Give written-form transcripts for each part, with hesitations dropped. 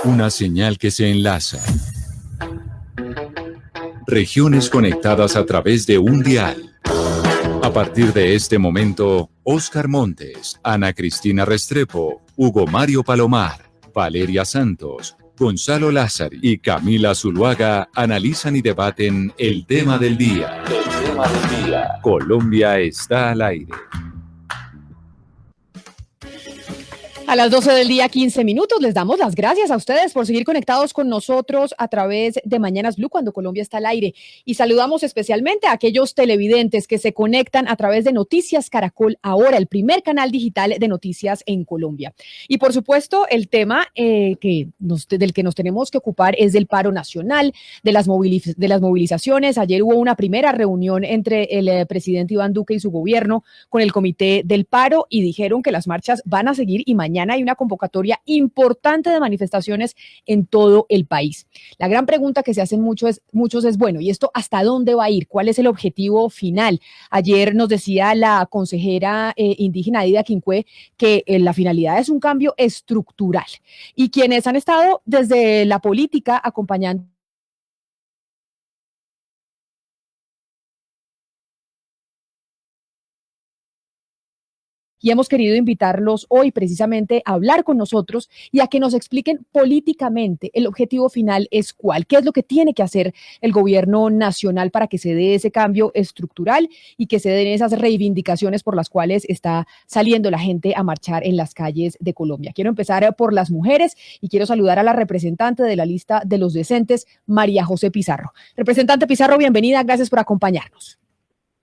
Una señal que se enlaza. Regiones conectadas a través de un dial. A partir de este momento, Óscar Montes, Ana Cristina Restrepo, Hugo Mario Palomar, Valeria Santos, Gonzalo Lázari y Camila Zuluaga analizan y debaten el tema del día. El tema del día. Colombia está al aire. A las 12 del día, 15 minutos, les damos las gracias a ustedes por seguir conectados con nosotros a través de Mañanas Blue cuando Colombia está al aire. Y saludamos especialmente a aquellos televidentes que se conectan a través de Noticias Caracol Ahora, el primer canal digital de noticias en Colombia. Y por supuesto, el tema del que nos tenemos que ocupar es del paro nacional, de las movilizaciones. Ayer hubo una primera reunión entre el presidente Iván Duque y su gobierno con el comité del paro y dijeron que las marchas van a seguir y mañana hay una convocatoria importante de manifestaciones en todo el país. La gran pregunta que se hacen muchos es, bueno, ¿y esto hasta dónde va a ir? ¿Cuál es el objetivo final? Ayer nos decía la consejera indígena Dida Quincué que la finalidad es un cambio estructural. Y quienes han estado desde la política acompañando y hemos querido invitarlos hoy precisamente a hablar con nosotros y a que nos expliquen políticamente el objetivo final es cuál, qué es lo que tiene que hacer el gobierno nacional para que se dé ese cambio estructural y que se den esas reivindicaciones por las cuales está saliendo la gente a marchar en las calles de Colombia. Quiero empezar por las mujeres y quiero saludar a la representante de la lista de los decentes, María José Pizarro. Representante Pizarro, bienvenida, gracias por acompañarnos.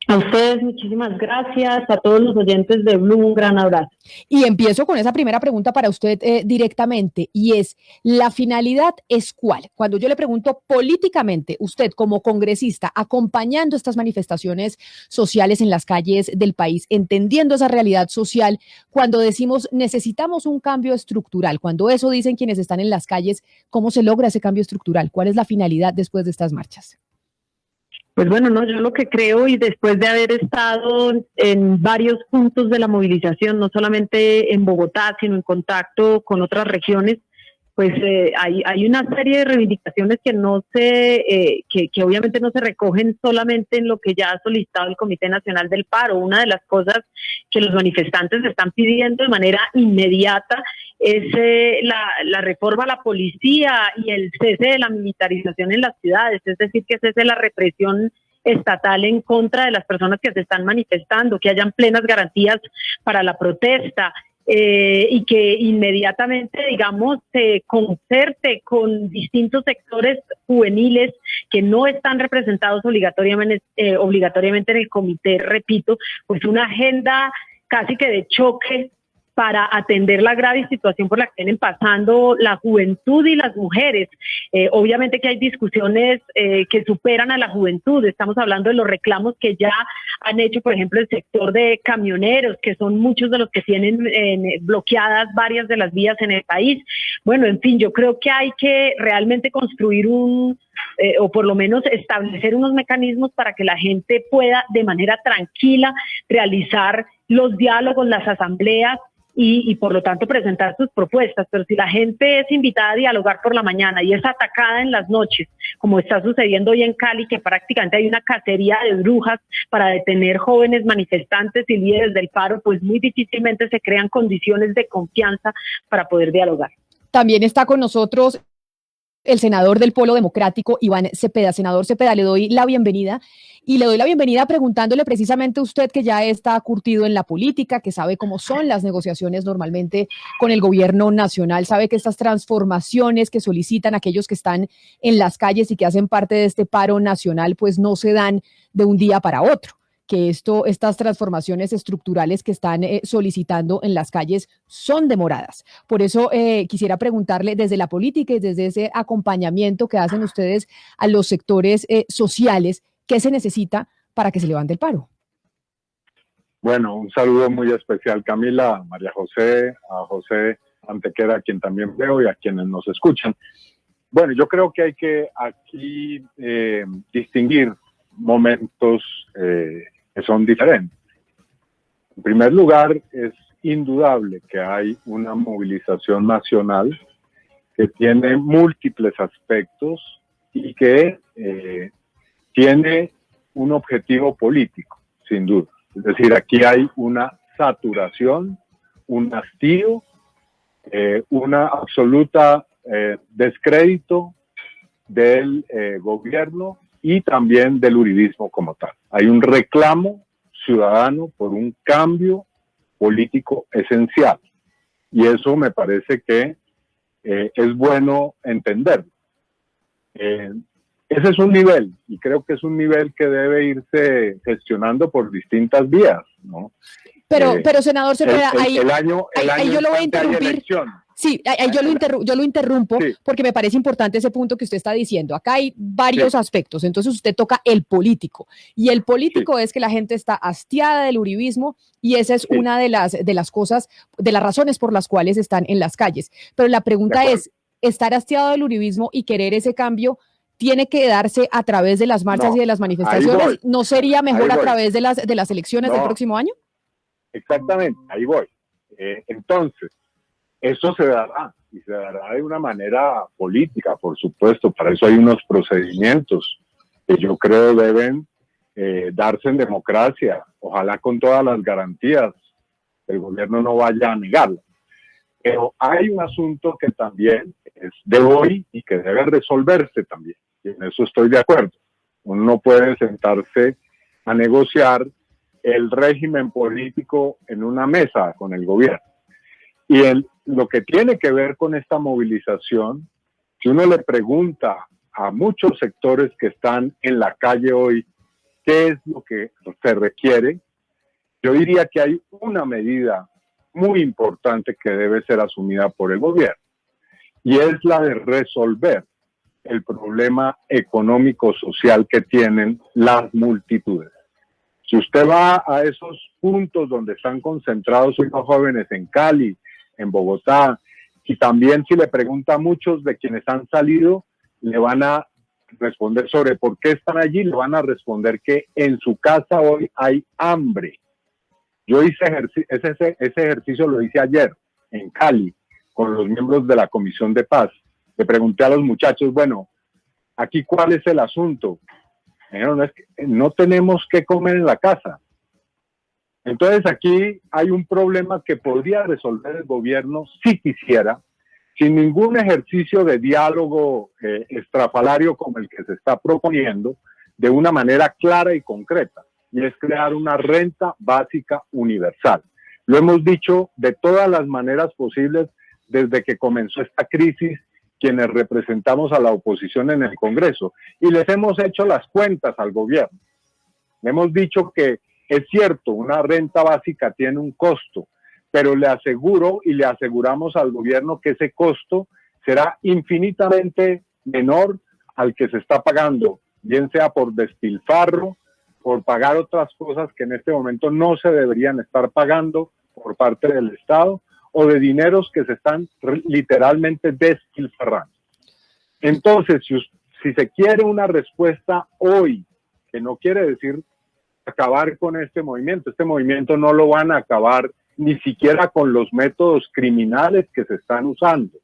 A ustedes muchísimas gracias, a todos los oyentes de Blue, un gran abrazo. Y empiezo con esa primera pregunta para usted directamente, y es, ¿la finalidad es cuál? Cuando yo le pregunto políticamente, usted como congresista, acompañando estas manifestaciones sociales en las calles del país, entendiendo esa realidad social, cuando decimos necesitamos un cambio estructural, cuando eso dicen quienes están en las calles, ¿cómo se logra ese cambio estructural? ¿Cuál es la finalidad después de estas marchas? Pues bueno, no, yo lo que creo y después de haber estado en varios puntos de la movilización, no solamente en Bogotá, sino en contacto con otras regiones, pues hay una serie de reivindicaciones que que obviamente no se recogen solamente en lo que ya ha solicitado el Comité Nacional del Paro. Una de las cosas que los manifestantes están pidiendo de manera inmediata es la reforma a la policía y el cese de la militarización en las ciudades, es decir, que cese la represión estatal en contra de las personas que se están manifestando, que hayan plenas garantías para la protesta, y que inmediatamente, digamos, se concerte con distintos sectores juveniles que no están representados obligatoriamente en el comité, repito, pues una agenda casi que de choque para atender la grave situación por la que vienen pasando la juventud y las mujeres. Obviamente que hay discusiones que superan a la juventud. Estamos hablando de los reclamos que ya han hecho, por ejemplo, el sector de camioneros, que son muchos de los que tienen bloqueadas varias de las vías en el país. Bueno, en fin, yo creo que hay que realmente construir o por lo menos establecer unos mecanismos para que la gente pueda de manera tranquila realizar los diálogos, las asambleas, y por lo tanto presentar sus propuestas. Pero si la gente es invitada a dialogar por la mañana y es atacada en las noches, como está sucediendo hoy en Cali, que prácticamente hay una cacería de brujas para detener jóvenes manifestantes y líderes del paro, pues muy difícilmente se crean condiciones de confianza para poder dialogar. También está con nosotros el senador del Polo Democrático, Iván Cepeda. Senador Cepeda, le doy la bienvenida. Y le doy la bienvenida preguntándole precisamente a usted, que ya está curtido en la política, que sabe cómo son las negociaciones normalmente con el gobierno nacional, sabe que estas transformaciones que solicitan aquellos que están en las calles y que hacen parte de este paro nacional, pues no se dan de un día para otro, que estas transformaciones estructurales que están solicitando en las calles son demoradas. Por eso quisiera preguntarle desde la política y desde ese acompañamiento que hacen ustedes a los sectores sociales, ¿qué se necesita para que se levante el paro? Bueno, un saludo muy especial, Camila, a María José, a José Antequera, a quien también veo, y a quienes nos escuchan. Bueno, yo creo que hay que aquí distinguir momentos que son diferentes. En primer lugar, es indudable que hay una movilización nacional que tiene múltiples aspectos y que tiene un objetivo político, sin duda. Es decir, aquí hay una saturación, un hastío, una absoluta descrédito del gobierno y también del uribismo como tal. Hay un reclamo ciudadano por un cambio político esencial y eso me parece que es bueno entenderlo. Ese es un nivel y creo que es un nivel que debe irse gestionando por distintas vías, ¿no? Pero senador Cepeda, ahí yo lo voy a interrumpir. Sí, ahí yo lo interrumpo sí, porque me parece importante ese punto que usted está diciendo. Acá hay varios aspectos, entonces usted toca el político y el político es que la gente está hastiada del uribismo y esa es una de las cosas, de las razones por las cuales están en las calles. Pero la pregunta es, ¿estar hastiado del uribismo y querer ese cambio tiene que darse a través de las marchas y de las manifestaciones? ¿No sería mejor a través de las elecciones del próximo año? Exactamente, ahí voy. Entonces, eso se dará, y se dará de una manera política, por supuesto. Para eso hay unos procedimientos que yo creo deben darse en democracia, ojalá con todas las garantías. El gobierno no vaya a negarlo. Pero hay un asunto que también es de hoy y que debe resolverse también, y en eso estoy de acuerdo. Uno no puede sentarse a negociar el régimen político en una mesa con el gobierno. Y lo que tiene que ver con esta movilización, si uno le pregunta a muchos sectores que están en la calle hoy qué es lo que se requiere, yo diría que hay una medida muy importante que debe ser asumida por el gobierno, y es la de resolver el problema económico-social que tienen las multitudes. Si usted va a esos puntos donde están concentrados hoy los jóvenes en Cali, en Bogotá, y también si le pregunta a muchos de quienes han salido, le van a responder sobre por qué están allí, le van a responder que en su casa hoy hay hambre. Yo hice ese ejercicio, lo hice ayer en Cali con los miembros de la Comisión de Paz. Le pregunté a los muchachos, bueno, aquí ¿cuál es el asunto? Me dijeron, es que no tenemos que comer en la casa. Entonces aquí hay un problema que podría resolver el gobierno si quisiera, sin ningún ejercicio de diálogo estrafalario como el que se está proponiendo, de una manera clara y concreta, y es crear una renta básica universal. Lo hemos dicho de todas las maneras posibles desde que comenzó esta crisis, quienes representamos a la oposición en el Congreso, y les hemos hecho las cuentas al gobierno. Le hemos dicho que es cierto, una renta básica tiene un costo, pero le aseguro y le aseguramos al gobierno que ese costo será infinitamente menor al que se está pagando, bien sea por despilfarro, por pagar otras cosas que en este momento no se deberían estar pagando por parte del Estado, o de dineros que se están literalmente despilfarrando. Entonces, si se quiere una respuesta hoy, que no quiere decir acabar con este movimiento no lo van a acabar ni siquiera con los métodos criminales que se están usando.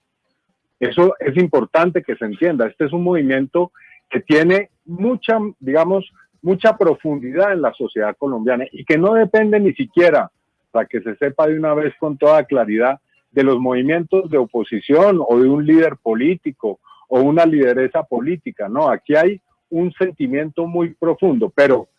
Eso es importante que se entienda. Este es un movimiento que tiene mucha profundidad en la sociedad colombiana y que no depende ni siquiera, para que se sepa de una vez con toda claridad, de los movimientos de oposición o de un líder político o una lideresa política. No, aquí hay un sentimiento muy profundo, pero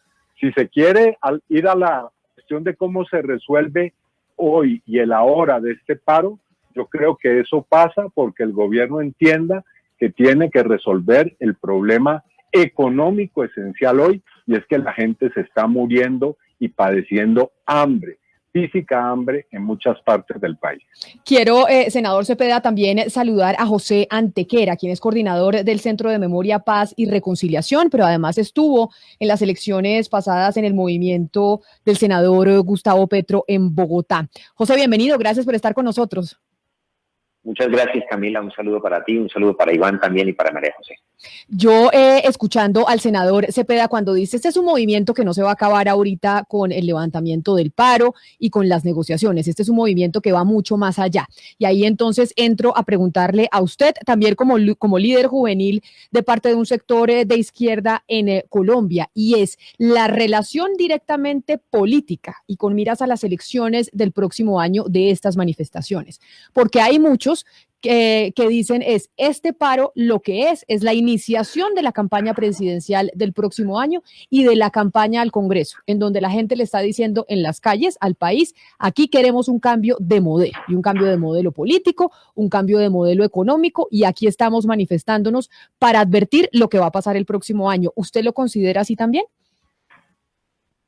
si se quiere ir a la cuestión de cómo se resuelve hoy y el ahora de este paro, yo creo que eso pasa porque el gobierno entienda que tiene que resolver el problema económico esencial hoy, y es que la gente se está muriendo y padeciendo hambre, física hambre en muchas partes del país. Quiero, senador Cepeda, también saludar a José Antequera, quien es coordinador del Centro de Memoria, Paz y Reconciliación, pero además estuvo en las elecciones pasadas en el movimiento del senador Gustavo Petro en Bogotá. José, bienvenido, gracias por estar con nosotros. Muchas gracias, Camila, un saludo para ti, un saludo para Iván también y para María José. Yo escuchando al senador Cepeda cuando dice, este es un movimiento que no se va a acabar ahorita con el levantamiento del paro y con las negociaciones, este es un movimiento que va mucho más allá. Y ahí entonces entro a preguntarle a usted, también como líder juvenil de parte de un sector de izquierda en Colombia, y es la relación directamente política y con miras a las elecciones del próximo año de estas manifestaciones. Porque hay muchos que dicen este paro lo que es la iniciación de la campaña presidencial del próximo año y de la campaña al Congreso, en donde la gente le está diciendo en las calles al país, aquí queremos un cambio de modelo, y un cambio de modelo político, un cambio de modelo económico, y aquí estamos manifestándonos para advertir lo que va a pasar el próximo año. ¿Usted lo considera así también?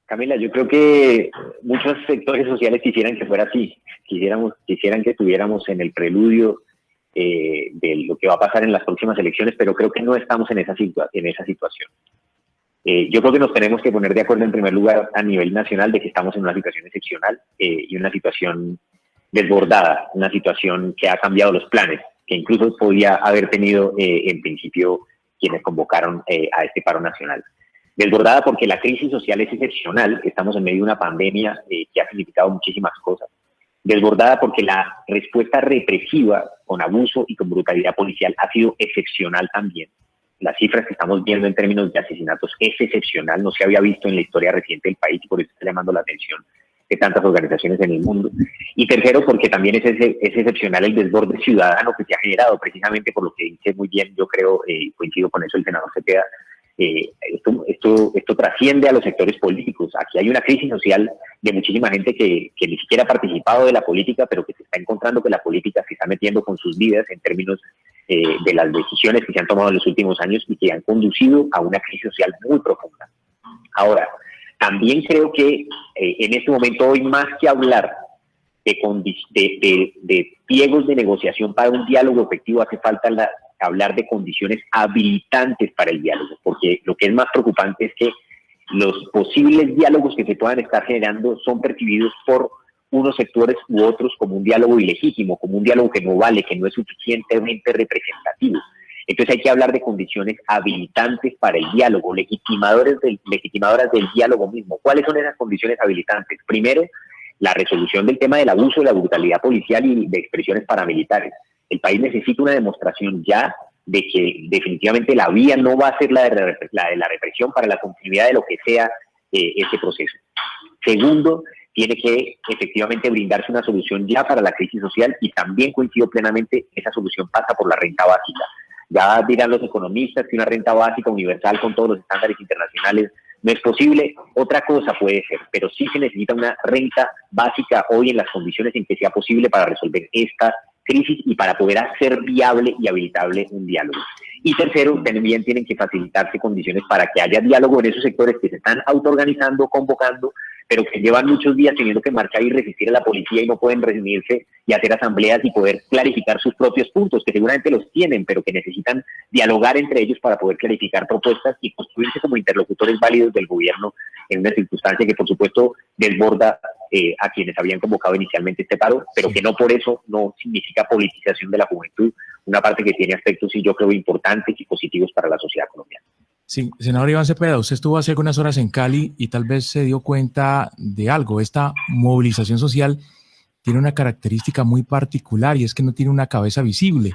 Camila, yo creo que muchos sectores sociales quisieran que fuera así, quisieran que estuviéramos en el preludio de lo que va a pasar en las próximas elecciones, pero creo que no estamos en esa situación. Yo creo que nos tenemos que poner de acuerdo en primer lugar a nivel nacional de que estamos en una situación excepcional y una situación desbordada, una situación que ha cambiado los planes, que incluso podía haber tenido en principio quienes convocaron a este paro nacional. Desbordada porque la crisis social es excepcional, estamos en medio de una pandemia que ha significado muchísimas cosas. Desbordada porque la respuesta represiva con abuso y con brutalidad policial ha sido excepcional también. Las cifras que estamos viendo en términos de asesinatos es excepcional, no se había visto en la historia reciente del país y por eso está llamando la atención de tantas organizaciones en el mundo. Y tercero, porque también es excepcional el desborde ciudadano que se ha generado, precisamente por lo que dice muy bien, yo creo, coincido con eso el senador Cepeda, esto trasciende a los sectores políticos. Aquí hay una crisis social de muchísima gente que ni siquiera ha participado de la política, pero que se está encontrando que la política se está metiendo con sus vidas en términos de las decisiones que se han tomado en los últimos años y que han conducido a una crisis social muy profunda. Ahora, también creo que en este momento, hoy más que hablar de pliegos de negociación para un diálogo efectivo, hace falta hablar de condiciones habilitantes para el diálogo, porque lo que es más preocupante es que los posibles diálogos que se puedan estar generando son percibidos por unos sectores u otros como un diálogo ilegítimo, como un diálogo que no vale, que no es suficientemente representativo. Entonces hay que hablar de condiciones habilitantes para el diálogo, legitimadoras del diálogo mismo. ¿Cuáles son esas condiciones habilitantes? Primero, la resolución del tema del abuso, de la brutalidad policial y de expresiones paramilitares. El país necesita una demostración ya de que definitivamente la vía no va a ser la de la represión para la continuidad de lo que sea ese proceso. Segundo, tiene que efectivamente brindarse una solución ya para la crisis social y también coincido plenamente, esa solución pasa por la renta básica. Ya dirán los economistas que una renta básica universal con todos los estándares internacionales no es posible, otra cosa puede ser, pero sí se necesita una renta básica hoy en las condiciones en que sea posible para resolver esta crisis y para poder hacer viable y habilitable un diálogo. Y tercero, también tienen que facilitarse condiciones para que haya diálogo en esos sectores que se están autoorganizando, convocando, pero que llevan muchos días teniendo que marchar y resistir a la policía y no pueden reunirse y hacer asambleas y poder clarificar sus propios puntos, que seguramente los tienen, pero que necesitan dialogar entre ellos para poder clarificar propuestas y construirse como interlocutores válidos del gobierno en una circunstancia que, por supuesto, desborda a quienes habían convocado inicialmente este paro, pero que no por eso no significa politización de la juventud, una parte que tiene aspectos, sí, yo creo, importantes y positivos para la sociedad colombiana. Sí, senador Iván Cepeda, usted estuvo hace algunas horas en Cali y tal vez se dio cuenta de algo. Esta movilización social tiene una característica muy particular y es que no tiene una cabeza visible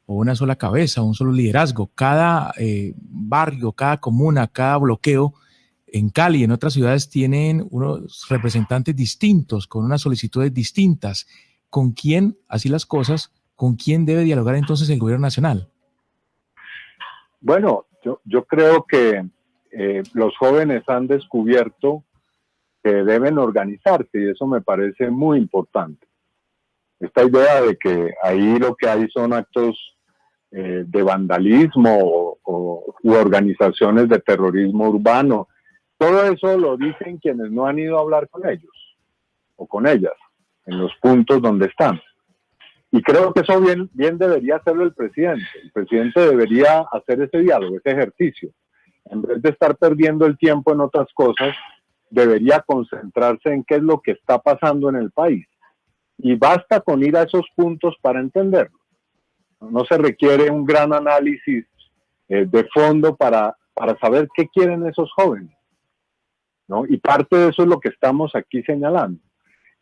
o una sola cabeza, un solo liderazgo. Cada barrio, cada comuna, cada bloqueo en Cali y en otras ciudades tienen unos representantes distintos, con unas solicitudes distintas. ¿Con quién, así las cosas, con quién debe dialogar entonces el gobierno nacional? Bueno, yo creo que los jóvenes han descubierto que deben organizarse y eso me parece muy importante. Esta idea de que ahí lo que hay son actos de vandalismo u organizaciones de terrorismo urbano, todo eso lo dicen quienes no han ido a hablar con ellos o con ellas en los puntos donde están. Y creo que eso bien debería hacerlo el presidente. El presidente debería hacer ese diálogo, ese ejercicio. En vez de estar perdiendo el tiempo en otras cosas, debería concentrarse en qué es lo que está pasando en el país. Y basta con ir a esos puntos para entenderlo. No se requiere un gran análisis de fondo para saber qué quieren esos jóvenes, ¿no? Y parte de eso es lo que estamos aquí señalando.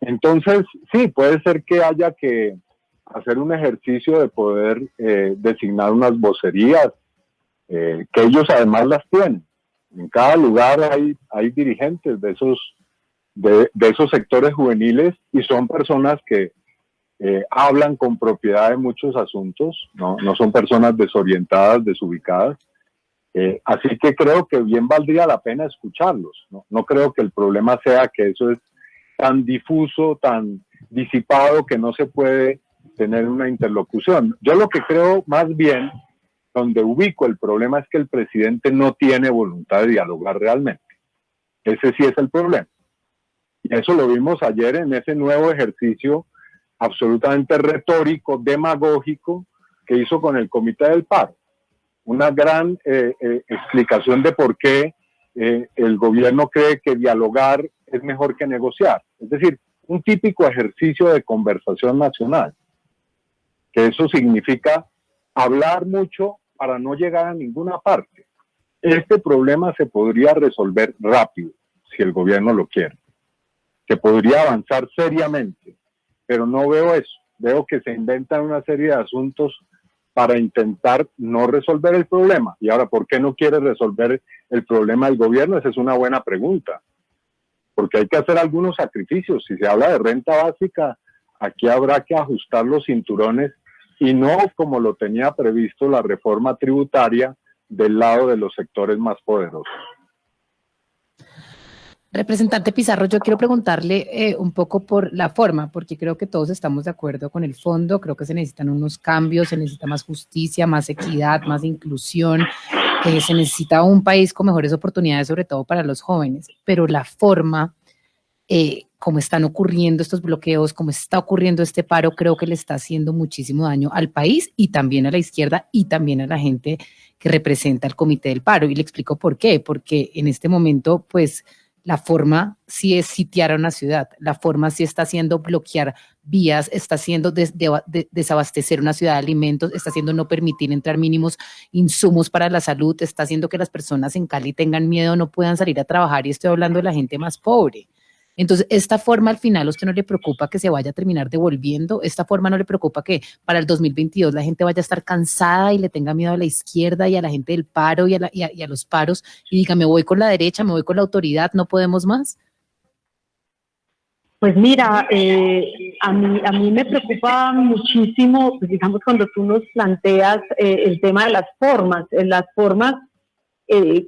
Entonces, sí, puede ser que haya que hacer un ejercicio de poder designar unas vocerías, que ellos además las tienen. En cada lugar hay dirigentes de esos sectores juveniles y son personas que hablan con propiedad de muchos asuntos, no son personas desorientadas, desubicadas. Así que creo que bien valdría la pena escucharlos. No creo que el problema sea que eso es tan difuso, tan disipado, que no se puede tener una interlocución. Yo lo que creo más bien, donde ubico el problema, es que el presidente no tiene voluntad de dialogar realmente. Ese sí es el problema. Y eso lo vimos ayer en ese nuevo ejercicio absolutamente retórico, demagógico, que hizo con el Comité del Paro. Una gran explicación de por qué el gobierno cree que dialogar es mejor que negociar. Es decir, un típico ejercicio de conversación nacional, que eso significa hablar mucho para no llegar a ninguna parte. Este problema se podría resolver rápido, si el gobierno lo quiere. Se podría avanzar seriamente, pero no veo eso. Veo que se inventan una serie de asuntos para intentar no resolver el problema. Y ahora, ¿por qué no quiere resolver el problema del gobierno? Esa es una buena pregunta. Porque hay que hacer algunos sacrificios. Si se habla de renta básica, aquí habrá que ajustar los cinturones y no como lo tenía previsto la reforma tributaria del lado de los sectores más poderosos. Representante Pizarro, yo quiero preguntarle un poco por la forma, porque creo que todos estamos de acuerdo con el fondo, creo que se necesitan unos cambios, se necesita más justicia, más equidad, más inclusión, se necesita un país con mejores oportunidades, sobre todo para los jóvenes, pero la forma, como están ocurriendo estos bloqueos, como está ocurriendo este paro, creo que le está haciendo muchísimo daño al país y también a la izquierda y también a la gente que representa el Comité del Paro. Y le explico por qué, porque en este momento, pues, la forma sí es sitiar a una ciudad, la forma sí está haciendo bloquear vías, está haciendo desabastecer una ciudad de alimentos, está haciendo no permitir entrar mínimos insumos para la salud, está haciendo que las personas en Cali tengan miedo, no puedan salir a trabajar, y estoy hablando de la gente más pobre. Entonces, esta forma al final, ¿a usted no le preocupa que se vaya a terminar devolviendo? ¿Esta forma no le preocupa que para el 2022 la gente vaya a estar cansada y le tenga miedo a la izquierda y a la gente del paro y a los paros y diga, me voy con la derecha, me voy con la autoridad, no podemos más? Pues mira, a mí me preocupa muchísimo, pues digamos, cuando tú nos planteas el tema de las formas.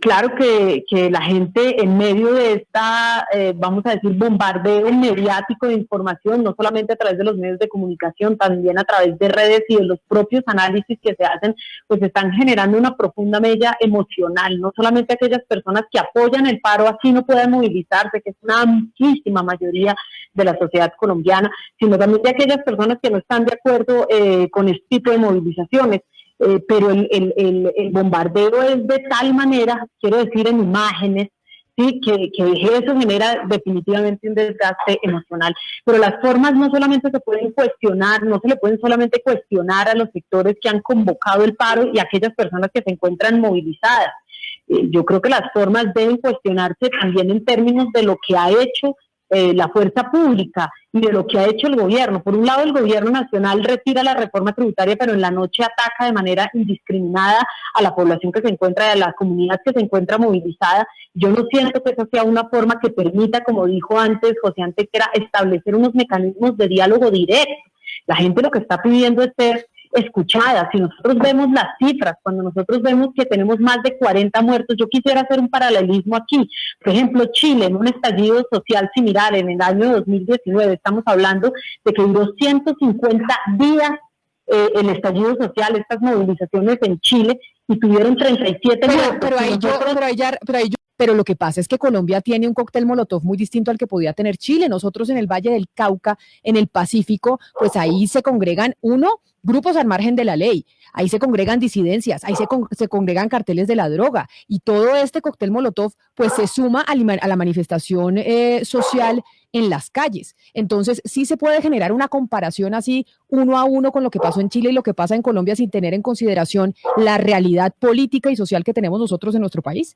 Claro que la gente en medio de esta, vamos a decir, bombardeo mediático de información, no solamente a través de los medios de comunicación, también a través de redes y de los propios análisis que se hacen, pues están generando una profunda mella emocional. No solamente aquellas personas que apoyan el paro así no pueden movilizarse, que es una amplísima mayoría de la sociedad colombiana, sino también de aquellas personas que no están de acuerdo con este tipo de movilizaciones. Pero el bombardeo es de tal manera, quiero decir, en imágenes, ¿sí? que eso genera definitivamente un desgaste emocional. Pero las formas no solamente se pueden cuestionar, no se le pueden solamente cuestionar a los sectores que han convocado el paro y a aquellas personas que se encuentran movilizadas. Yo creo que las formas deben cuestionarse también en términos de lo que ha hecho la fuerza pública y de lo que ha hecho el gobierno. Por un lado, el gobierno nacional retira la reforma tributaria, pero en la noche ataca de manera indiscriminada a la población que se encuentra, a la comunidad que se encuentra movilizada. Yo no siento que esa sea una forma que permita, como dijo antes José Antequera, establecer unos mecanismos de diálogo directo. La gente lo que está pidiendo es ser escuchada. Si nosotros vemos las cifras, cuando nosotros vemos que tenemos más de 40 muertos, yo quisiera hacer un paralelismo aquí. Por ejemplo, Chile, en un estallido social similar en el año 2019, estamos hablando de que duró 150 días el estallido social, estas movilizaciones en Chile, y tuvieron 37 muertos. Pero ahí yo pero lo que pasa es que Colombia tiene un cóctel Molotov muy distinto al que podía tener Chile. Nosotros en el Valle del Cauca, en el Pacífico, pues ahí se congregan, grupos al margen de la ley, ahí se congregan disidencias, ahí se congregan carteles de la droga, y todo este cóctel Molotov pues se suma a la manifestación social en las calles. Entonces sí se puede generar una comparación así uno a uno con lo que pasó en Chile y lo que pasa en Colombia sin tener en consideración la realidad política y social que tenemos nosotros en nuestro país.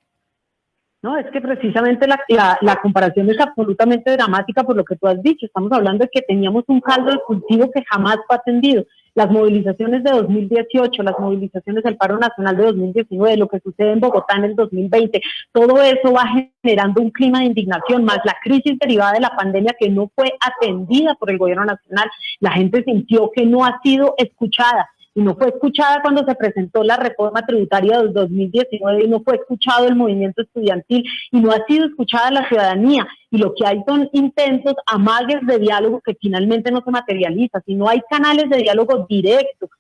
No, es que precisamente la comparación es absolutamente dramática por lo que tú has dicho. Estamos hablando de que teníamos un caldo de cultivo que jamás fue atendido. Las movilizaciones de 2018, las movilizaciones del paro nacional de 2019, lo que sucede en Bogotá en el 2020, todo eso va generando un clima de indignación, más la crisis derivada de la pandemia que no fue atendida por el gobierno nacional. La gente sintió que no ha sido escuchada. Y no fue escuchada cuando se presentó la reforma tributaria del 2019, y no fue escuchado el movimiento estudiantil, y no ha sido escuchada la ciudadanía. Y lo que hay son intentos, amagues de diálogo que finalmente no se materializa. Si no hay canales de diálogo directos,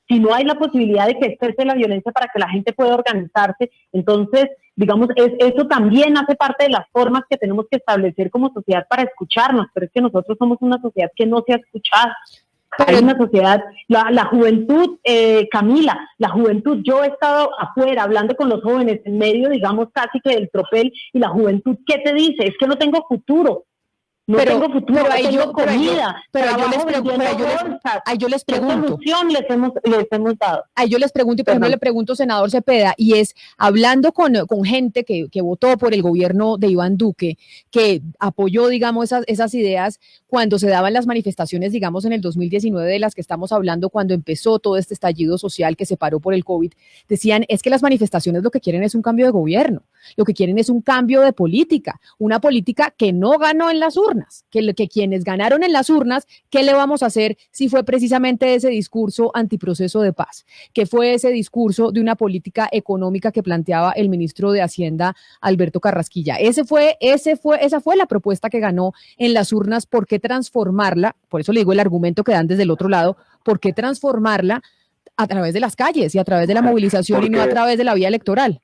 si no hay la posibilidad de que cese la violencia para que la gente pueda organizarse, entonces, digamos, eso también hace parte de las formas que tenemos que establecer como sociedad para escucharnos. Pero es que nosotros somos una sociedad que no se ha escuchado. Hay una sociedad, la juventud, Camila, la juventud, yo he estado afuera hablando con los jóvenes en medio, digamos, casi que del tropel, y la juventud, ¿qué te dice? Es que no tengo futuro. No tengo futuro, pero ahí no tengo yo, comida. Pero yo les pregunto, ¿qué solución les hemos dado? Ahí yo les pregunto, y por ejemplo le pregunto, senador Cepeda, y es, hablando con gente que votó por el gobierno de Iván Duque, que apoyó, digamos, esas ideas cuando se daban las manifestaciones, digamos, en el 2019 de las que estamos hablando, cuando empezó todo este estallido social que se paró por el COVID, decían, es que las manifestaciones lo que quieren es un cambio de gobierno, lo que quieren es un cambio de política, una política que no ganó en las urnas, que quienes ganaron en las urnas, ¿qué le vamos a hacer si fue precisamente ese discurso antiproceso de paz? Que fue ese discurso de una política económica que planteaba el ministro de Hacienda, Alberto Carrasquilla. Esa fue la propuesta que ganó en las urnas. ¿Por qué transformarla? Por eso le digo el argumento que dan desde el otro lado, ¿por qué transformarla a través de las calles y a través de la movilización y no a través de la vía electoral?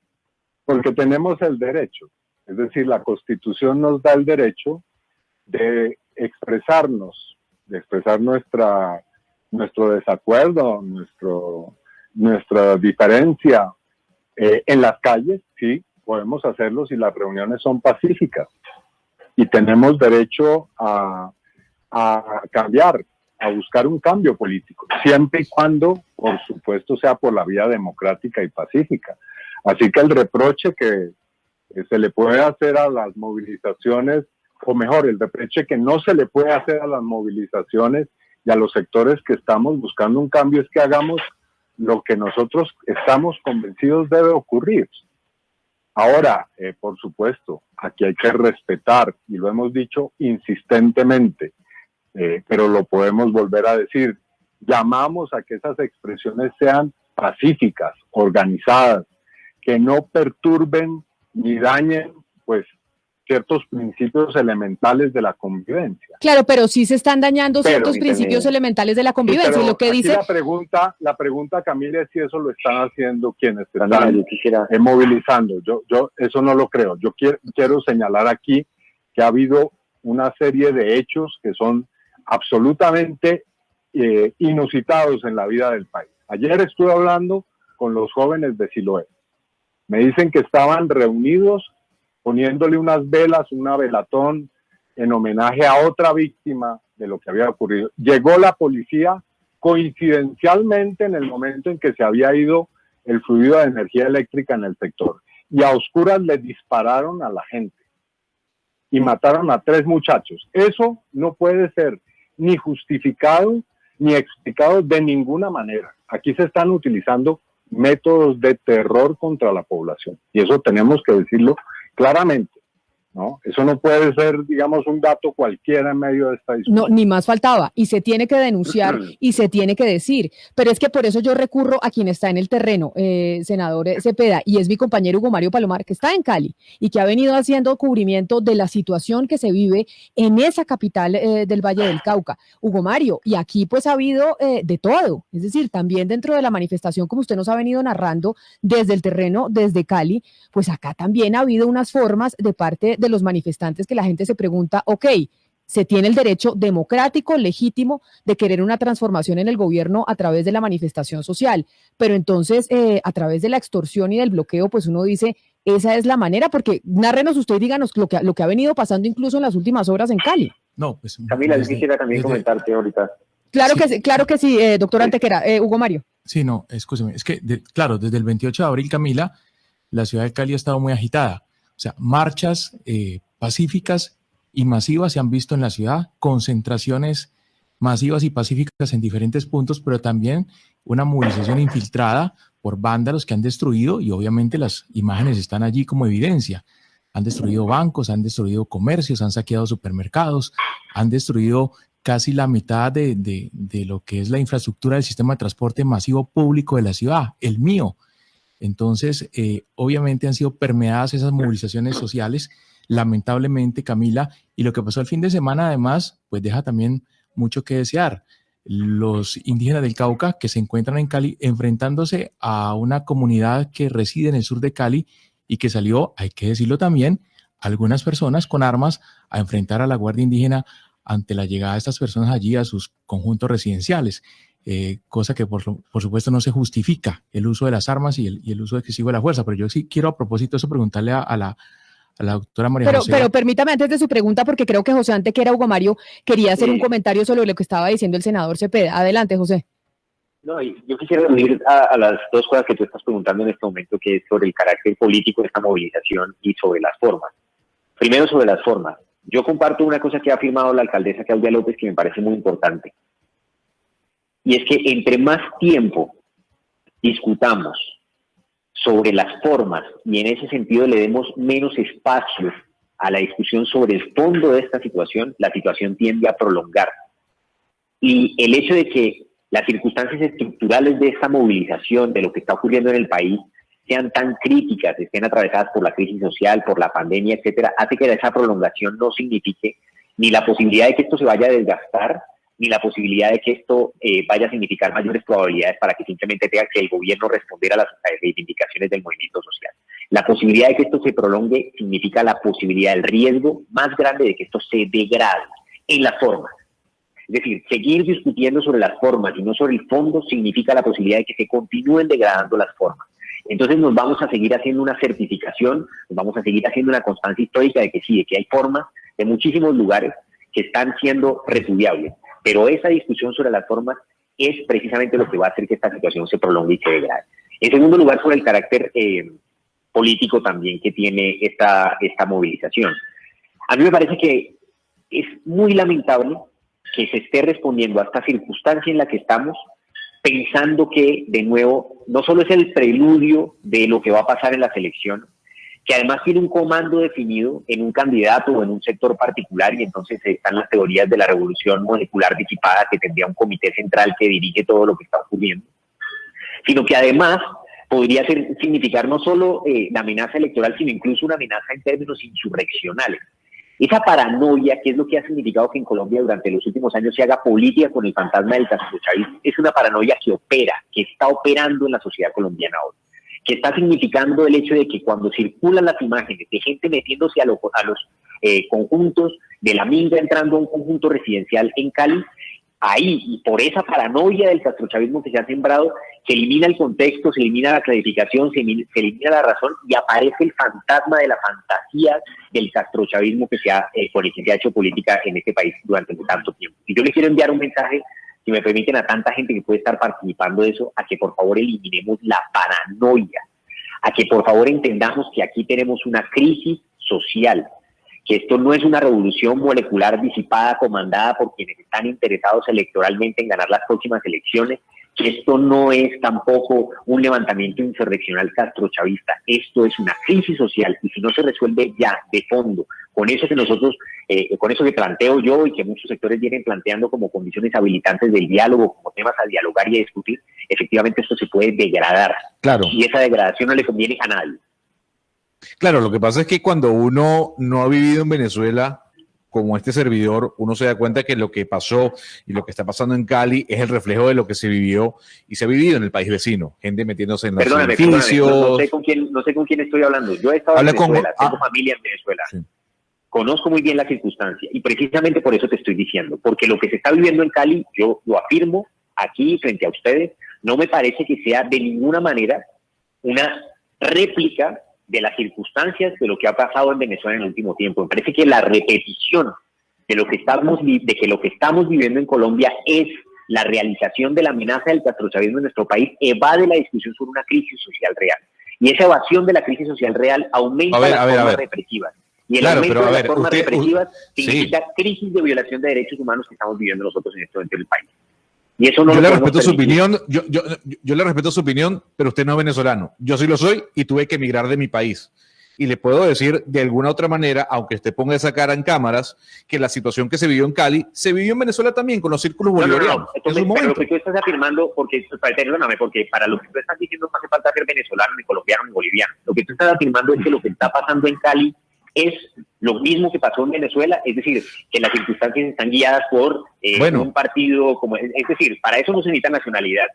Porque tenemos el derecho, es decir, la Constitución nos da el derecho de expresarnos, de expresar nuestro desacuerdo, nuestra diferencia en las calles. Sí, podemos hacerlo si las reuniones son pacíficas, y tenemos derecho a cambiar, a buscar un cambio político, siempre y cuando, por supuesto, sea por la vía democrática y pacífica. Así que el reproche que se le puede hacer a las movilizaciones, o mejor, el reproche que no se le puede hacer a las movilizaciones y a los sectores que estamos buscando un cambio, es que hagamos lo que nosotros estamos convencidos debe ocurrir. Ahora, por supuesto, aquí hay que respetar, y lo hemos dicho insistentemente, pero lo podemos volver a decir, llamamos a que esas expresiones sean pacíficas, organizadas, que no perturben ni dañen, pues, ciertos principios elementales de la convivencia. Claro, pero sí se están dañando ciertos principios elementales de la convivencia. Sí, y lo que dice la pregunta, Camila, es si eso lo están haciendo quienes están movilizando. Yo eso no lo creo. Yo quiero señalar aquí que ha habido una serie de hechos que son absolutamente inusitados en la vida del país. Ayer estuve hablando con los jóvenes de Siloé. Me dicen que estaban reunidos poniéndole unas velas, una velatón en homenaje a otra víctima de lo que había ocurrido. Llegó la policía coincidencialmente en el momento en que se había ido el fluido de energía eléctrica en el sector, y a oscuras le dispararon a la gente y mataron a 3 muchachos. Eso no puede ser ni justificado ni explicado de ninguna manera. Aquí se están utilizando métodos de terror contra la población, y eso tenemos que decirlo claramente. ¿no? Eso no puede ser, digamos, un dato cualquiera en medio de esta discusión. No, ni más faltaba. Y se tiene que denunciar y se tiene que decir. Pero es que por eso yo recurro a quien está en el terreno, senador Cepeda, y es mi compañero Hugo Mario Palomar, que está en Cali y que ha venido haciendo cubrimiento de la situación que se vive en esa capital del Valle del Cauca. Hugo Mario, y aquí pues ha habido de todo. Es decir, también dentro de la manifestación, como usted nos ha venido narrando desde el terreno, desde Cali, pues acá también ha habido unas formas de parte de los manifestantes que la gente se pregunta, ok, se tiene el derecho democrático, legítimo, de querer una transformación en el gobierno a través de la manifestación social, pero entonces a través de la extorsión y del bloqueo, pues uno dice, esa es la manera, porque nárrenos usted y díganos lo que ha venido pasando incluso en las últimas horas en Cali. No, pues Camila, yo quisiera también comentarte ahorita. Claro que sí, doctor Antequera. Hugo Mario. Sí, no, escúcheme, es que, claro, desde el 28 de abril, Camila, la ciudad de Cali ha estado muy agitada. O sea, marchas pacíficas y masivas se han visto en la ciudad, concentraciones masivas y pacíficas en diferentes puntos, pero también una movilización infiltrada por vándalos que han destruido, y obviamente las imágenes están allí como evidencia. Han destruido bancos, han destruido comercios, han saqueado supermercados, han destruido casi la mitad de lo que es la infraestructura del sistema de transporte masivo público de la ciudad, el mío. Entonces, obviamente han sido permeadas esas movilizaciones sociales, lamentablemente, Camila, y lo que pasó el fin de semana, además, pues deja también mucho que desear. Los indígenas del Cauca que se encuentran en Cali enfrentándose a una comunidad que reside en el sur de Cali y que salió, hay que decirlo también, algunas personas con armas a enfrentar a la Guardia Indígena ante la llegada de estas personas allí a sus conjuntos residenciales. Cosa que por supuesto no se justifica el uso de las armas y el uso excesivo de la fuerza, pero yo sí quiero a propósito de eso preguntarle a la doctora María José. Pero permítame antes de su pregunta, porque creo que José Antequera, Hugo Mario, quería hacer un comentario sobre lo que estaba diciendo el senador Cepeda. Adelante, José. No, yo quisiera unir a las dos cosas que tú estás preguntando en este momento, que es sobre el carácter político de esta movilización y sobre las formas. Primero, sobre las formas. Yo comparto una cosa que ha afirmado la alcaldesa Claudia López que me parece muy importante. Y es que entre más tiempo discutamos sobre las formas y en ese sentido le demos menos espacio a la discusión sobre el fondo de esta situación, la situación tiende a prolongar. Y el hecho de que las circunstancias estructurales de esta movilización, de lo que está ocurriendo en el país, sean tan críticas, estén atravesadas por la crisis social, por la pandemia, etcétera, hace que esa prolongación no signifique ni la posibilidad de que esto se vaya a desgastar, ni la posibilidad de que esto vaya a significar mayores probabilidades para que simplemente tenga que el gobierno responder a las reivindicaciones del movimiento social. La posibilidad de que esto se prolongue significa la posibilidad, el riesgo más grande de que esto se degrade en las formas. Es decir, seguir discutiendo sobre las formas y no sobre el fondo significa la posibilidad de que se continúen degradando las formas. Entonces nos vamos a seguir haciendo una certificación, nos vamos a seguir haciendo una constancia histórica de que sí, de que hay formas de muchísimos lugares que están siendo repudiables. Pero esa discusión sobre las formas es precisamente lo que va a hacer que esta situación se prolongue y se degrade. En segundo lugar, sobre el carácter político también que tiene esta movilización. A mí me parece que es muy lamentable que se esté respondiendo a esta circunstancia en la que estamos, pensando que, de nuevo, no solo es el preludio de lo que va a pasar en la selección, que además tiene un comando definido en un candidato o en un sector particular, y entonces están las teorías de la revolución molecular disipada, que tendría un comité central que dirige todo lo que está ocurriendo, sino que además podría significar no solo la amenaza electoral, sino incluso una amenaza en términos insurreccionales. Esa paranoia, que es lo que ha significado que en Colombia durante los últimos años se haga política con el fantasma del castrochavismo, es una paranoia que opera, que está operando en la sociedad colombiana hoy, que está significando el hecho de que cuando circulan las imágenes de gente metiéndose a los conjuntos, de la minga entrando a un conjunto residencial en Cali, ahí, y por esa paranoia del castrochavismo que se ha sembrado, se elimina el contexto, se elimina la clarificación, se elimina la razón y aparece el fantasma de la fantasía del castrochavismo por el que se ha hecho política en este país durante tanto tiempo. Y yo les quiero enviar un mensaje, si me permiten, a tanta gente que puede estar participando de eso, a que por favor eliminemos la paranoia, a que por favor entendamos que aquí tenemos una crisis social, que esto no es una revolución molecular disipada, comandada por quienes están interesados electoralmente en ganar las próximas elecciones, que esto no es tampoco un levantamiento insurreccional castrochavista, esto es una crisis social, y si no se resuelve ya de fondo con eso que nosotros, con eso que planteo yo y que muchos sectores vienen planteando como condiciones habilitantes del diálogo, como temas a dialogar y a discutir, efectivamente esto se puede degradar. Claro. Y esa degradación no le conviene a nadie. Claro, lo que pasa es que cuando uno no ha vivido en Venezuela, como este servidor, uno se da cuenta que lo que pasó y lo que está pasando en Cali es el reflejo de lo que se vivió y se ha vivido en el país vecino. Gente metiéndose en los edificios. No sé con quién estoy hablando. Yo he estado en Venezuela, tengo familia en Venezuela. Sí. Conozco muy bien la circunstancia y precisamente por eso te estoy diciendo, porque lo que se está viviendo en Cali, yo lo afirmo aquí frente a ustedes, no me parece que sea de ninguna manera una réplica de las circunstancias de lo que ha pasado en Venezuela en el último tiempo. Me parece que la repetición de lo que estamos viviendo en Colombia es la realización de la amenaza del castrochavismo en nuestro país, evade la discusión sobre una crisis social real. Y esa evasión de la crisis social real aumenta las formas represivas. Y el aumento de las formas represivas significa crisis de violación de derechos humanos que estamos viviendo nosotros en este momento en el país. Y eso no yo le respeto su opinión, yo le respeto su opinión, pero usted no es venezolano. Yo sí lo soy y tuve que emigrar de mi país. Y le puedo decir de alguna otra manera, aunque usted ponga esa cara en cámaras, que la situación que se vivió en Cali, se vivió en Venezuela también con los círculos bolivarianos. Entonces, pero lo que tú estás afirmando, porque para lo que tú estás diciendo no hace falta ser venezolano, ni colombiano, ni boliviano. Lo que tú estás afirmando es que lo que está pasando en Cali es lo mismo que pasó en Venezuela, es decir, que las circunstancias están guiadas por un partido, es decir, para eso no se necesita nacionalidad.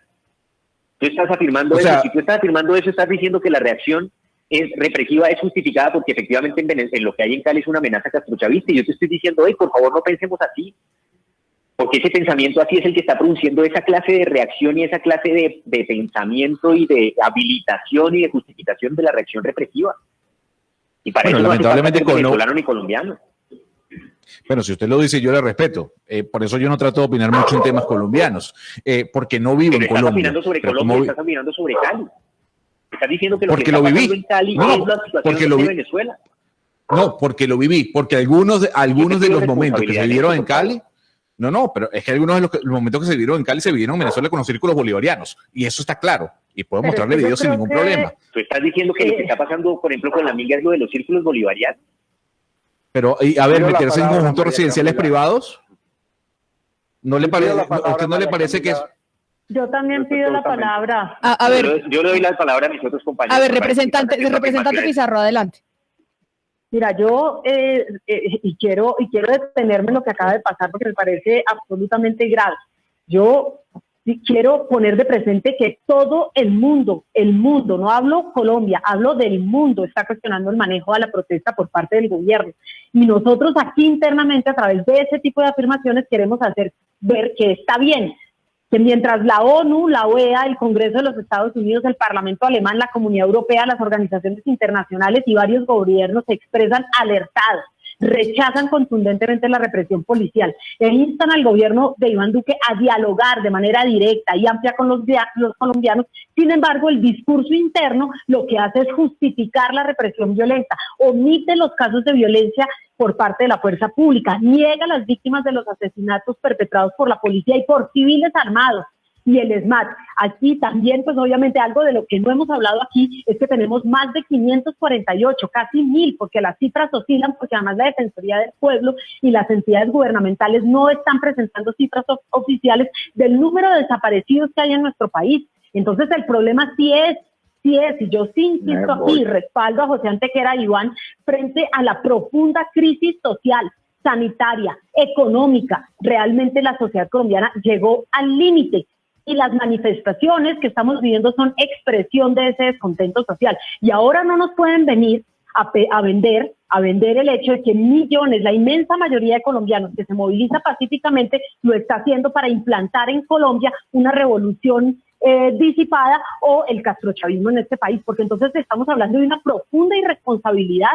Tú estás afirmando eso, si tú estás afirmando eso, estás diciendo que la reacción es represiva, es justificada porque efectivamente en lo que hay en Cali es una amenaza castrochavista, y yo te estoy diciendo, por favor no pensemos así, porque ese pensamiento así es el que está produciendo esa clase de reacción y esa clase de pensamiento y de habilitación y de justificación de la reacción represiva. Y para eso lamentablemente no hace falta ser venezolano ni colombiano. Bueno, si usted lo dice, yo le respeto. Por eso yo no trato de opinar mucho en temas colombianos, porque no vivo en Colombia. Estás opinando sobre Colombia, estás opinando sobre Cali. Estás diciendo que lo que está pasando en Cali es la situación de Venezuela. No, porque lo viví, porque algunos de los momentos que se vivieron en Cali, pero es que algunos de los momentos que se vivieron en Cali se vivieron en Venezuela con los círculos bolivarianos, y eso está claro, y puedo mostrarle videos sin ningún problema. Tú estás diciendo que lo que está pasando, por ejemplo, con la amiga es lo de los círculos bolivarianos. Pero, meterse en conjuntos residenciales privados, ¿no le parece, a usted no le parece que es? Yo también pido la palabra. A ver, yo le doy la palabra a mis otros compañeros. A ver, representante Pizarro, adelante. Mira, yo quiero detenerme en lo que acaba de pasar porque me parece absolutamente grave. Yo quiero poner de presente que todo el mundo, no hablo Colombia, hablo del mundo, está cuestionando el manejo de la protesta por parte del gobierno. Y nosotros aquí internamente, a través de ese tipo de afirmaciones, queremos hacer ver que está bien, que mientras la ONU, la OEA, el Congreso de los Estados Unidos, el Parlamento Alemán, la Comunidad Europea, las organizaciones internacionales y varios gobiernos se expresan alertados, rechazan contundentemente la represión policial e instan al gobierno de Iván Duque a dialogar de manera directa y amplia con los colombianos. Sin embargo, el discurso interno lo que hace es justificar la represión violenta, omite los casos de violencia por parte de la fuerza pública, niega a las víctimas de los asesinatos perpetrados por la policía y por civiles armados y el ESMAD. Aquí también, pues obviamente algo de lo que no hemos hablado aquí es que tenemos más de 548, casi 1000, porque las cifras oscilan, porque además la Defensoría del Pueblo y las entidades gubernamentales no están presentando cifras oficiales del número de desaparecidos que hay en nuestro país. Entonces el problema sí es, y yo sí insisto aquí, respaldo a José Antequera y Iván frente a la profunda crisis social, sanitaria, económica. Realmente la sociedad colombiana llegó al límite y las manifestaciones que estamos viviendo son expresión de ese descontento social. Y ahora no nos pueden venir a vender el hecho de que millones, la inmensa mayoría de colombianos que se moviliza pacíficamente, lo está haciendo para implantar en Colombia una revolución disipada o el castrochavismo en este país, porque entonces estamos hablando de una profunda irresponsabilidad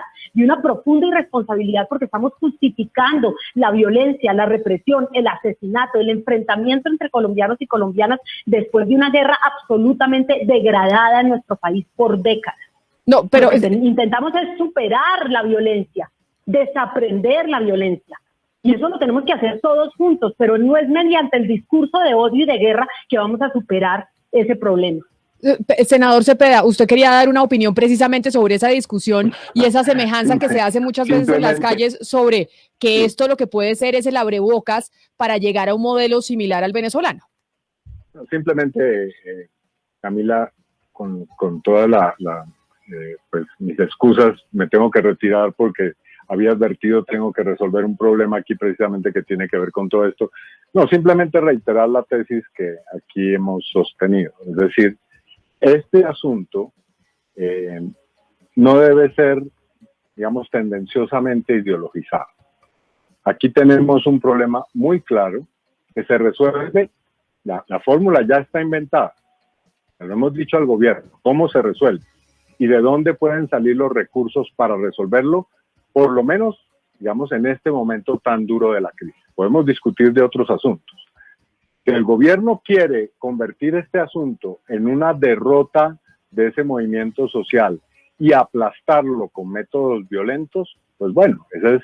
porque estamos justificando la violencia, la represión, el asesinato, el enfrentamiento entre colombianos y colombianas después de una guerra absolutamente degradada en nuestro país por décadas. No, pero intentamos es superar la violencia, desaprender la violencia. Y eso lo tenemos que hacer todos juntos, pero no es mediante el discurso de odio y de guerra que vamos a superar ese problema. Senador Cepeda, usted quería dar una opinión precisamente sobre esa discusión y esa semejanza que se hace muchas veces en las calles sobre que esto lo que puede ser es el abrebocas para llegar a un modelo similar al venezolano. Simplemente, Camila, con toda pues mis excusas, me tengo que retirar porque había advertido, tengo que resolver un problema aquí precisamente que tiene que ver con todo esto. No, simplemente reiterar la tesis que aquí hemos sostenido. Es decir, este asunto no debe ser, digamos, tendenciosamente ideologizado. Aquí tenemos un problema muy claro que se resuelve, la fórmula ya está inventada, lo hemos dicho al gobierno, cómo se resuelve y de dónde pueden salir los recursos para resolverlo, por lo menos, digamos, en este momento tan duro de la crisis. Podemos discutir de otros asuntos. Que el gobierno quiere convertir este asunto en una derrota de ese movimiento social y aplastarlo con métodos violentos, pues bueno, esa es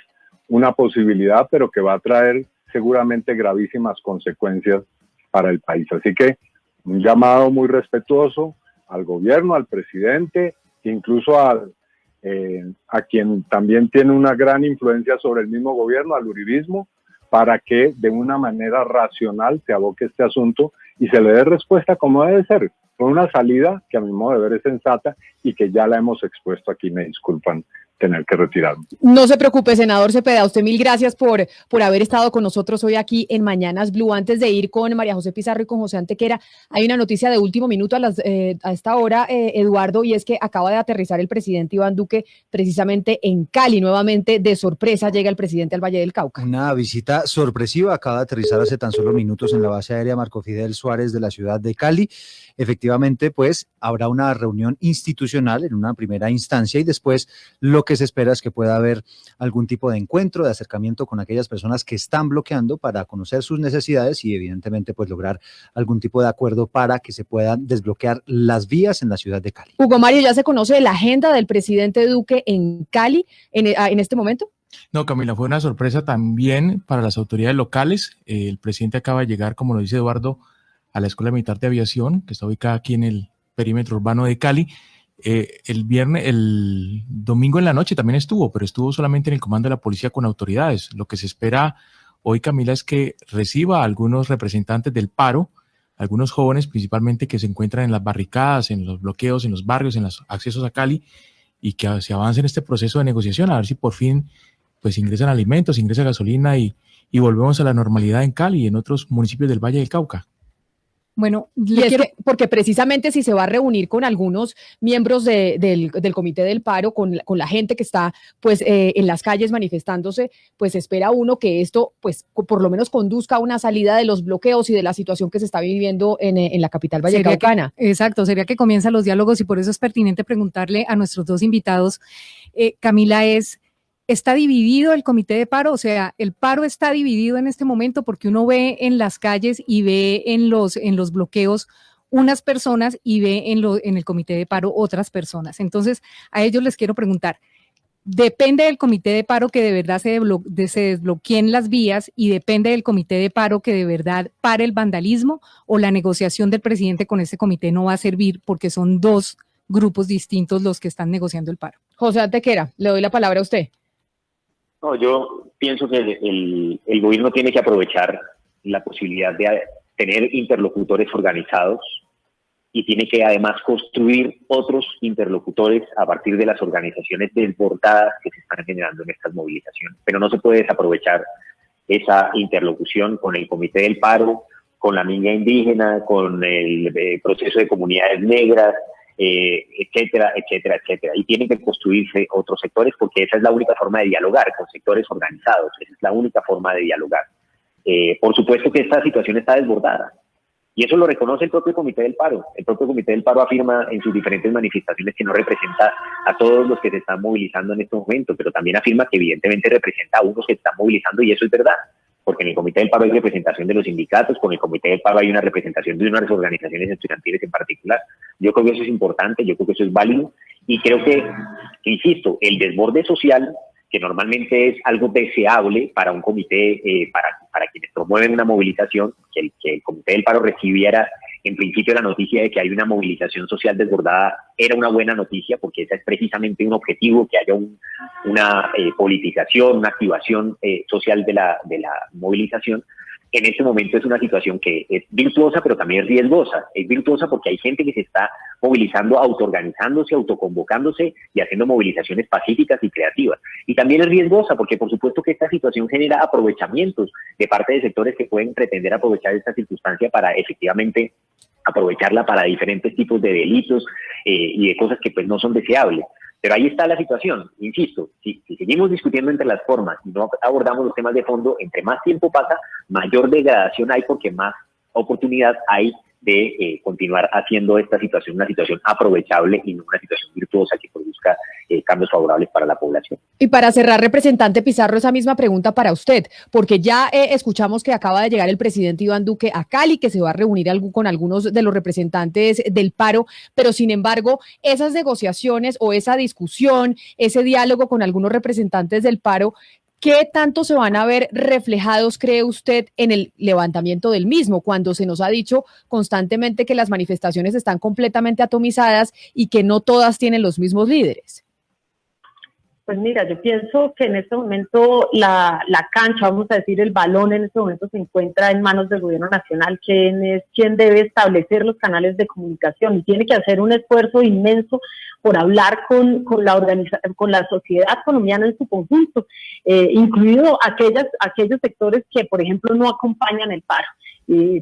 una posibilidad, pero que va a traer seguramente gravísimas consecuencias para el país. Así que un llamado muy respetuoso al gobierno, al presidente, incluso a quien también tiene una gran influencia sobre el mismo gobierno, al uribismo, para que de una manera racional se aboque este asunto y se le dé respuesta como debe ser, con una salida que a mi modo de ver es sensata y que ya la hemos expuesto aquí, me disculpan tener que retirarme. No se preocupe, senador Cepeda, usted mil gracias por haber estado con nosotros hoy aquí en Mañanas Blue. Antes de ir con María José Pizarro y con José Antequera, hay una noticia de último minuto a esta hora, Eduardo, y es que acaba de aterrizar el presidente Iván Duque precisamente en Cali. Nuevamente, de sorpresa, llega el presidente al Valle del Cauca. Una visita sorpresiva, acaba de aterrizar hace tan solo minutos en la base aérea Marco Fidel Suárez de la ciudad de Cali. Efectivamente, pues habrá una reunión institucional en una primera instancia y después lo que se espera es que pueda haber algún tipo de encuentro, de acercamiento con aquellas personas que están bloqueando para conocer sus necesidades y evidentemente pues lograr algún tipo de acuerdo para que se puedan desbloquear las vías en la ciudad de Cali. Hugo Mario, ¿ya se conoce la agenda del presidente Duque en Cali en este momento? No, Camila, fue una sorpresa también para las autoridades locales. El presidente acaba de llegar, como lo dice Eduardo, a la Escuela Militar de Aviación, que está ubicada aquí en el perímetro urbano de Cali. El domingo en la noche también estuvo, pero estuvo solamente en el comando de la policía con autoridades. Lo que se espera hoy, Camila, es que reciba a algunos representantes del paro, algunos jóvenes principalmente que se encuentran en las barricadas, en los bloqueos, en los barrios, en los accesos a Cali, y que se avance en este proceso de negociación, a ver si por fin pues ingresan alimentos, ingresa gasolina y volvemos a la normalidad en Cali y en otros municipios del Valle del Cauca. Bueno, porque precisamente si se va a reunir con algunos miembros del Comité del Paro, con la gente que está pues en las calles manifestándose, pues espera uno que esto pues por lo menos conduzca a una salida de los bloqueos y de la situación que se está viviendo en la capital vallecaucana. Exacto, sería que comienzan los diálogos y por eso es pertinente preguntarle a nuestros dos invitados, Camila, ¿está dividido el comité de paro? O sea, el paro está dividido en este momento porque uno ve en las calles y ve en los bloqueos unas personas y ve en el comité de paro otras personas. Entonces, a ellos les quiero preguntar, ¿depende del comité de paro que de verdad se desbloqueen las vías y depende del comité de paro que de verdad pare el vandalismo, o la negociación del presidente con ese comité no va a servir porque son dos grupos distintos los que están negociando el paro? José Antequera, le doy la palabra a usted. No, yo pienso que el gobierno tiene que aprovechar la posibilidad de tener interlocutores organizados y tiene que además construir otros interlocutores a partir de las organizaciones desbordadas que se están generando en estas movilizaciones. Pero no se puede desaprovechar esa interlocución con el Comité del Paro, con la Minga Indígena, con el proceso de comunidades negras, etcétera, etcétera, etcétera. Y tienen que construirse otros sectores porque esa es la única forma de dialogar con sectores organizados. Esa es la única forma de dialogar. Por supuesto que esta situación está desbordada. Y eso lo reconoce el propio Comité del Paro. El propio Comité del Paro afirma en sus diferentes manifestaciones que no representa a todos los que se están movilizando en este momento, pero también afirma que evidentemente representa a unos que se están movilizando, y eso es verdad. Porque en el Comité del Paro hay representación de los sindicatos, con el Comité del Paro hay una representación de unas organizaciones estudiantiles en particular. Yo creo que eso es importante, yo creo que eso es válido, y creo que, insisto, el desborde social que normalmente es algo deseable para un comité, para quienes promueven una movilización, que el Comité del Paro recibiera en principio la noticia de que hay una movilización social desbordada, era una buena noticia, porque ese es precisamente un objetivo, que haya una politización, una activación social de la movilización. En este momento es una situación que es virtuosa, pero también es riesgosa. Es virtuosa porque hay gente que se está movilizando, autoorganizándose, autoconvocándose y haciendo movilizaciones pacíficas y creativas. Y también es riesgosa porque, por supuesto, que esta situación genera aprovechamientos de parte de sectores que pueden pretender aprovechar esta circunstancia para efectivamente aprovecharla para diferentes tipos de delitos y de cosas que pues no son deseables. Pero ahí está la situación, insisto, si seguimos discutiendo entre las formas y no abordamos los temas de fondo, entre más tiempo pasa, mayor degradación hay, porque más oportunidad hay de continuar haciendo esta situación una situación aprovechable y no una situación virtuosa que produzca cambios favorables para la población. Y para cerrar, representante Pizarro, esa misma pregunta para usted, porque ya escuchamos que acaba de llegar el presidente Iván Duque a Cali, que se va a reunir con algunos de los representantes del paro, pero sin embargo, esas negociaciones o esa discusión, ese diálogo con algunos representantes del paro, ¿qué tanto se van a ver reflejados, cree usted, en el levantamiento del mismo, cuando se nos ha dicho constantemente que las manifestaciones están completamente atomizadas y que no todas tienen los mismos líderes? Pues mira, yo pienso que en este momento la cancha, vamos a decir, el balón en este momento se encuentra en manos del gobierno nacional, quien debe establecer los canales de comunicación y tiene que hacer un esfuerzo inmenso por hablar con la sociedad colombiana en su conjunto, incluido aquellos sectores que, por ejemplo, no acompañan el paro.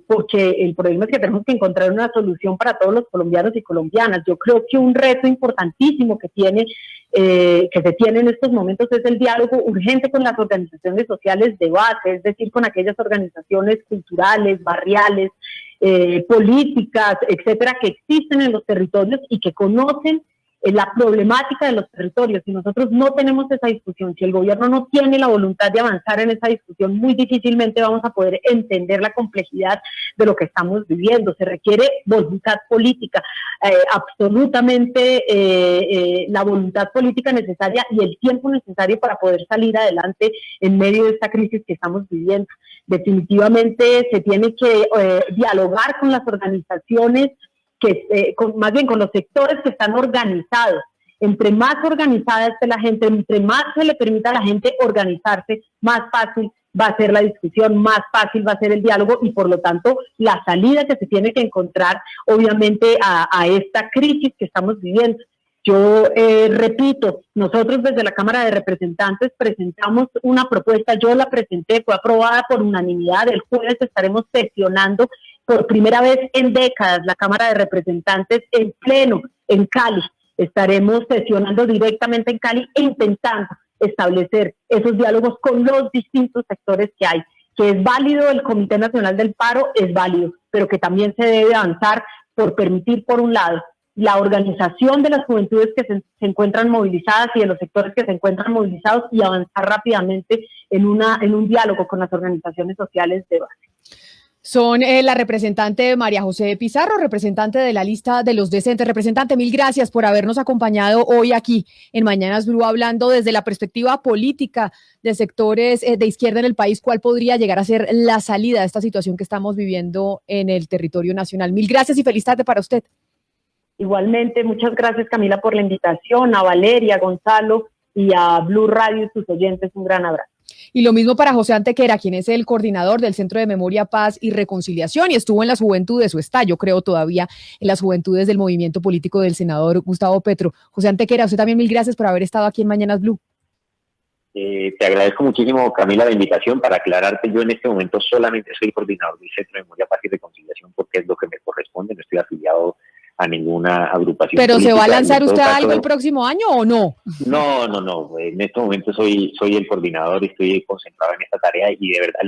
Porque el problema es que tenemos que encontrar una solución para todos los colombianos y colombianas. Yo creo que un reto importantísimo que se tiene en estos momentos es el diálogo urgente con las organizaciones sociales de base, es decir, con aquellas organizaciones culturales, barriales, políticas, etcétera, que existen en los territorios y que conocen la problemática de los territorios. Si nosotros no tenemos esa discusión, si el gobierno no tiene la voluntad de avanzar en esa discusión, muy difícilmente vamos a poder entender la complejidad de lo que estamos viviendo. Se requiere voluntad política, absolutamente la voluntad política necesaria y el tiempo necesario para poder salir adelante en medio de esta crisis que estamos viviendo. Definitivamente se tiene que dialogar con las organizaciones, más bien con los sectores que están organizados. Entre más organizada esté la gente, entre más se le permita a la gente organizarse, más fácil va a ser la discusión, más fácil va a ser el diálogo y por lo tanto la salida que se tiene que encontrar obviamente a esta crisis que estamos viviendo. Yo repito, nosotros desde la Cámara de Representantes presentamos una propuesta, yo la presenté, fue aprobada por unanimidad. El jueves estaremos sesionando por primera vez en décadas la Cámara de Representantes en pleno en Cali. Estaremos sesionando directamente en Cali e intentando establecer esos diálogos con los distintos sectores que hay. Que es válido el Comité Nacional del Paro, es válido, pero que también se debe avanzar por permitir, por un lado, la organización de las juventudes que se encuentran movilizadas y de los sectores que se encuentran movilizados y avanzar rápidamente en un diálogo con las organizaciones sociales de base. Son la representante María José Pizarro, representante de la lista de los decentes. Representante, mil gracias por habernos acompañado hoy aquí en Mañanas Blue, hablando desde la perspectiva política de sectores de izquierda en el país, cuál podría llegar a ser la salida de esta situación que estamos viviendo en el territorio nacional. Mil gracias y feliz tarde para usted. Igualmente, muchas gracias, Camila, por la invitación, a Valeria, a Gonzalo y a Blue Radio y sus oyentes. Un gran abrazo. Y lo mismo para José Antequera, quien es el coordinador del Centro de Memoria, Paz y Reconciliación y estuvo en las juventudes, o está, yo creo todavía, en las juventudes del movimiento político del senador Gustavo Petro. José Antequera, usted también mil gracias por haber estado aquí en Mañanas Blue. Te agradezco muchísimo, Camila, la invitación. Para aclararte, yo en este momento solamente soy coordinador del Centro de Memoria, Paz y Reconciliación porque es lo que me corresponde, no estoy afiliado a ninguna agrupación. ¿Pero política. se va a lanzar usted caso, algo el próximo año o no? No. En este momento soy el coordinador y estoy concentrado en esta tarea y de verdad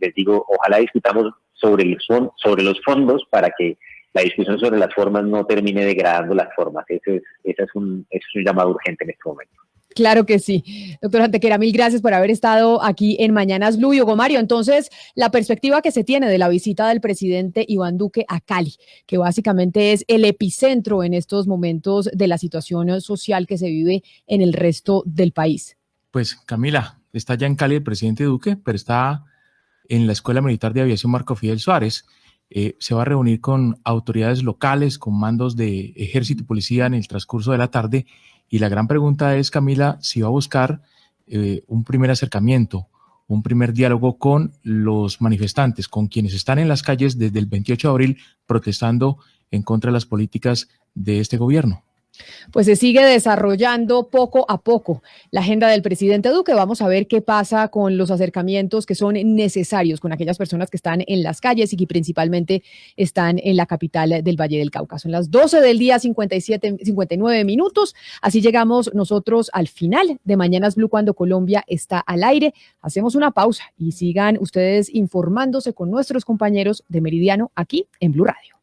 les digo, ojalá discutamos sobre los fondos para que la discusión sobre las formas no termine degradando las formas. Ese es un llamado urgente en este momento. Claro que sí. Doctor Antequera, mil gracias por haber estado aquí en Mañanas Blue. Y Hugo Mario, entonces, la perspectiva que se tiene de la visita del presidente Iván Duque a Cali, que básicamente es el epicentro en estos momentos de la situación social que se vive en el resto del país. Pues Camila, está ya en Cali el presidente Duque, pero está en la Escuela Militar de Aviación Marco Fidel Suárez. Se va a reunir con autoridades locales, con mandos de ejército y policía en el transcurso de la tarde. Y la gran pregunta es, Camila, si va a buscar un primer acercamiento, un primer diálogo con los manifestantes, con quienes están en las calles desde el 28 de abril protestando en contra de las políticas de este gobierno. Pues se sigue desarrollando poco a poco la agenda del presidente Duque. Vamos a ver qué pasa con los acercamientos que son necesarios con aquellas personas que están en las calles y que principalmente están en la capital del Valle del Cauca. Son las 12 del día, 59 minutos. Así llegamos nosotros al final de Mañanas Blue cuando Colombia está al aire. Hacemos una pausa y sigan ustedes informándose con nuestros compañeros de Meridiano aquí en Blue Radio.